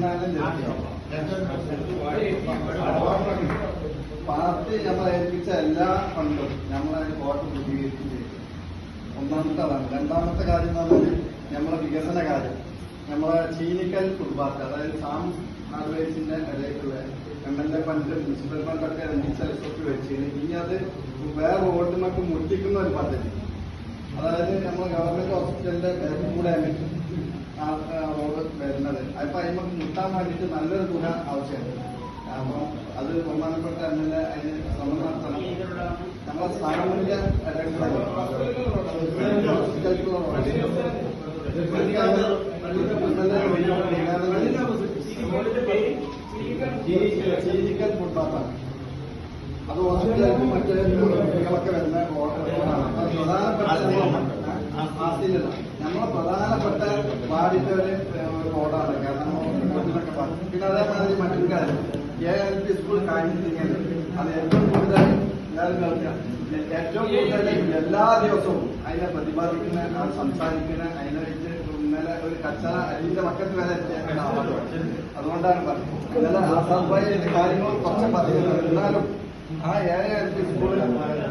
തീരുമാനം പാർട്ടി നമ്മളെ ഏൽപ്പിച്ച എല്ലാ ഫണ്ടും നമ്മളെ കോട്ട പ്രതികരിക്കുകയും ചെയ്തു. ഒന്നാമത്തെ അതാണ്. രണ്ടാമത്തെ കാര്യം എന്ന് പറഞ്ഞാൽ നമ്മളെ വികസന കാര്യം, നമ്മളെ ചീനിക്കൽ ഫുട്പാത്ത്, അതായത് സാം ഹാർവേസിന്റെ ഇടയ്ക്കുള്ള MLA ഫണ്ട്, മുനിസിപ്പൽ ഫണ്ടൊക്കെ ലക്ഷത്തി വെച്ച് ഇനി അത് വേറെ റോഡിനൊക്കെ മുട്ടിക്കുന്ന ഒരു പദ്ധതി. അതായത് നമ്മൾ ഗവൺമെന്റ് ഹോസ്പിറ്റലിന്റെ കൂടെയാണ് ആ റോഡ് വരുന്നത്. അപ്പൊ അതിനൊക്കെ മുട്ടാൻ വേണ്ടിയിട്ട് നല്ലൊരു തുക ആവശ്യമുണ്ട്. അപ്പം അത് ബഹുമാനപ്പെട്ട MLA അതിന് ശ്രമം നടത്തണം. നമ്മളെ സാമൂഹിക ചീനിക്കൽ ഫുട്പാത്താണ്. അത് ഹോസ്പിറ്റലിലും മറ്റേ കുട്ടികളൊക്കെ വരുന്ന റോഡാണ്. നമ്മളെ പ്രധാനപ്പെട്ട വാർഡിന്റെ ഒരു റോഡാണ്. കാരണം പിന്നെ അതേമാതിരി മറ്റൊരു കാര്യം, ALP സ്കൂൾ കഴിഞ്ഞിരിക്കുന്നത് അത് ഏറ്റവും കൂടുതൽ എല്ലാവരും കേൾക്കുക. ഏറ്റവും കൂടുതൽ എല്ലാ ദിവസവും അതിനെ പ്രതിപാദിക്കുന്ന, സംസാരിക്കുന്ന, അതിനെ വെച്ച് ഇന്നലെ ഒരു കച്ചറ അതിന്റെ പക്കത്ത് വരെ എത്തിയ ആളാണ്. അതുകൊണ്ടാണ് പറഞ്ഞത്. ഇന്നലെ ആസാദ് കാര്യങ്ങൾ കുറച്ച് പറയുന്നത്. എന്നാലും ആ ALP സ്കൂൾ MLA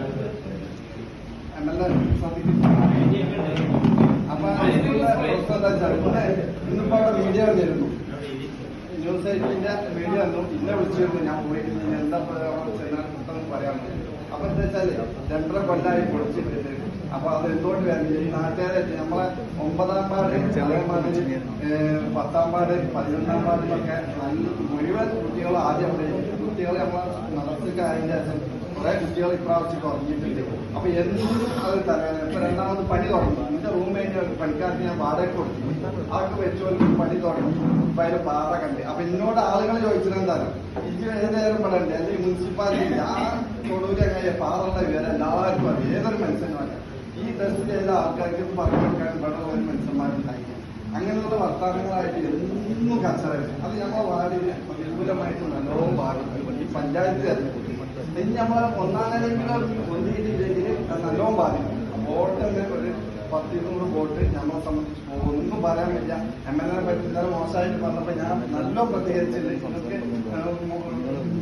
അപ്പൊ ഇന്നിപ്പോ അവിടെ മീഡിയ വന്നിരുന്നു, ന്യൂസ് 8ന്റെ മീഡിയ വന്നു. ഇന്നെ വിളിച്ചിരുന്നു. ഞാൻ പോയിട്ട് എന്താ പറയാമെന്ന്. അപ്പൊ എന്താ വെച്ചാല് 2.5 കൊല്ലമായി പൊളിച്ചിട്ട്. അപ്പൊ അത് എന്തുകൊണ്ട് വരുന്നില്ല? ഈ നാട്ടുകാരെ നമ്മളെ 9ാം വാർഡ്, അതേമാതിരി 10ാം വാർഡ്, 11ാം വാർഡിലൊക്കെ നല്ല മുഴുവൻ കുട്ടികൾ ആദ്യം കുട്ടികളെ നമ്മളെ നടത്തിക്ക് അതിന്റെ ശേഷം കുറെ കുട്ടികൾ ഇപ്രാവശ്യം കുറഞ്ഞിട്ടുണ്ട്. അപ്പൊ എന്നും അത് തരാണ്. ഇപ്പൊ രണ്ടാമത് പണി തുടങ്ങി. എന്റെ റൂംമേറ്റ് പണിക്കാർക്ക് ഞാൻ വാടക കൊടുത്തു. അതൊക്കെ വെച്ചുകൊണ്ട് പണി തുടങ്ങി. ഇപ്പൊ അതിന് പാറ കണ്ട്. അപ്പൊ എന്നോട് ആളുകൾ ചോദിച്ചിട്ടുണ്ടാണ്, ഇത് ഏതായാലും പറയണ്ടേ, അല്ലെങ്കിൽ മുനിസിപ്പാലിറ്റി ആ തൊടൂര് അങ്ങനെ പാറുള്ള വിവരം എല്ലാവർക്കും അറിയാം. ഏതൊരു മനുഷ്യനുമല്ല ഈ ടെസ്റ്റ് ചെയ്ത ആൾക്കാർക്ക് പറഞ്ഞു കൊടുക്കാൻ ഇവിടെ ഒരു മനുഷ്യന്മാരുണ്ടായി. അങ്ങനെയുള്ള വർത്തമാനങ്ങളായിട്ട് എന്നും കച്ചറ. അത് നമ്മളെ വാർഡിന് വിപുലമായിട്ട് നല്ലോണം ബാധിക്കും. ഈ പഞ്ചായത്ത് തെരഞ്ഞെടുപ്പ് ഇനി നമ്മളെ ഒന്നാം നിലയിൽ ഒന്നിയിട്ടില്ലെങ്കിൽ നല്ലോണം ബാധിക്കും. വോട്ട് തന്നെ ഒരു 10-200 വോട്ട് നമ്മളെ സംബന്ധിച്ച് ഒന്നും പറയാൻ പറ്റില്ല. MLA പറ്റി ഇന്നലെ മോശമായിട്ട് പറഞ്ഞപ്പോ ഞാൻ നല്ല പ്രതികരിച്ചില്ല. നിങ്ങൾക്ക്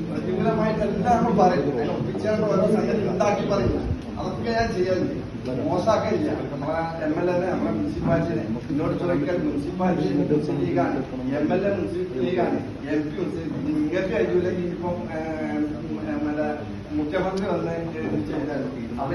പ്രതികൂലമായിട്ട് എല്ലാവരും പറയും. അതിനെ ഒപ്പിച്ചാണ്ട് ഓരോ സംഗതി ഉണ്ടാക്കി പറയില്ല. അതൊക്കെ ഞാൻ ചെയ്യാനില്ല, മോശമാക്കില്ല. നമ്മളെ MLA നമ്മളെ മുനിസിപ്പാലിറ്റിനെ എന്നോട് ചോദിക്കാൻ മുനിസിപ്പാലിറ്റി മുസ്ലിം ലീഗാണ്, MLA മുസ്ലിം ലീഗാണ്, MP മുസ്ലിം. നിങ്ങൾക്ക് കഴിയൂലെങ്കിൽ ഇപ്പം മുഖ്യമന്ത്രി വന്ന് ചെയ്താൽ അപ്പൊ